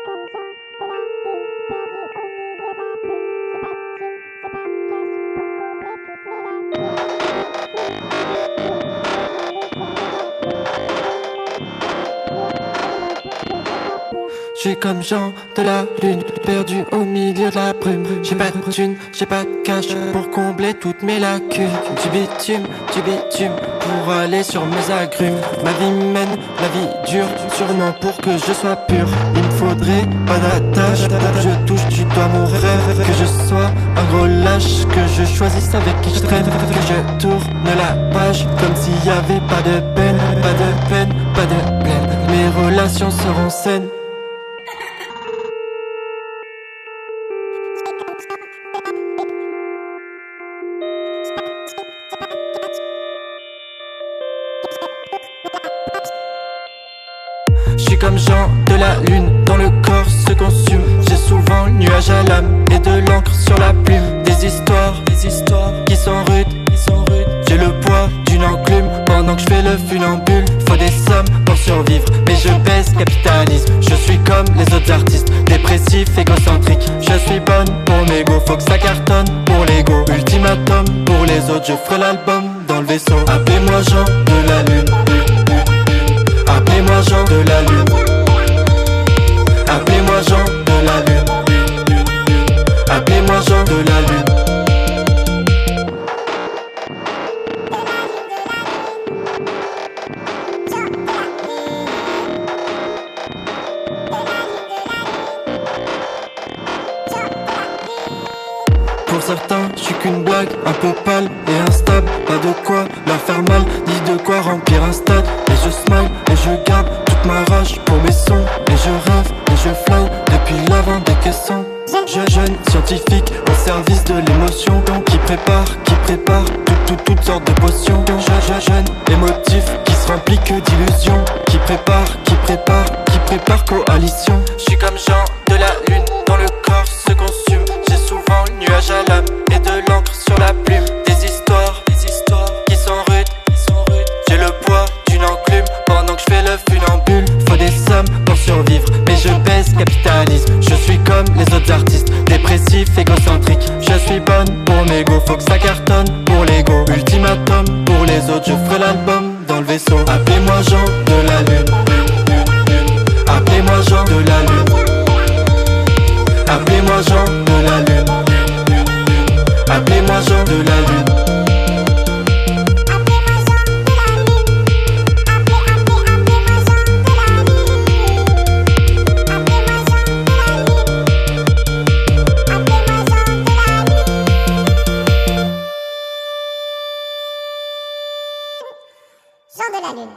Je suis comme Jean de la lune, perdu au milieu de la brume. J'ai pas de thune, j'ai pas de cash pour combler toutes mes lacunes. Du bitume pour aller sur mes agrumes. Ma vie mène, la vie dure, sûrement pour que je sois pur. Il me faudrait pas d'attache, je touche du doigt mon rêve. Que je sois un gros lâche, que je choisisse avec qui je traîne. Que je tourne la page comme s'il y avait pas de peine, pas de peine, pas de plaine. Mes relations seront saines. Je suis comme Jean de la lune, dans le corps se consume. J'ai souvent le nuage à l'âme et de l'encre sur la plume. Des histoires qui sont rudes. J'ai le poids d'une enclume pendant que je fais le funambule. Faut des sommes pour survivre, mais je baisse capitalisme. Je suis comme les autres artistes, dépressif, égocentrique. Je suis bonne pour mes go, faut que ça cartonne pour l'ego. Ultimatum pour les autres, je ferai l'album dans le vaisseau. Appelez-moi Jean de la lune. Appelez-moi Jean de la lune. Appelez-moi Jean de la lune. Appelez-moi Jean de la lune. Pour certains, je suis qu'une blague, un peu pâle et instable. Pas de quoi leur faire mal, ni de quoi remplir un stade. Et je smile, et je garde toute ma rage pour mes sons. Et je rêve, et je fly depuis l'avant des caissons. Jeune scientifique au service de l'émotion, qui prépare toutes sortes de potions. Jeune émotif qui se remplit que d'illusions, qui prépare coalition. Je suis comme Jean de la lune, dans le corps se consume. J'ai souvent le nuage à l'âme et de l'encre sur la plume. Des histoires qui sont rudes. J'ai le poids d'une enclume pendant que je fais le funambule. Faut des sommes pour survivre, mais je baisse capitalisme. Je suis comme les autres artistes, dépressif, égocentrique. Je suis bonne pour mes go, faut que ça cartonne pour l'ego. Ultimatum pour les autres, je ferai l'album dans le vaisseau. Appelez-moi Jean de la lune. Appelez-moi Jean de la lune. Appelez-moi Jean de la lune. Appelez-moi Jean de la lune. Jean de la lune.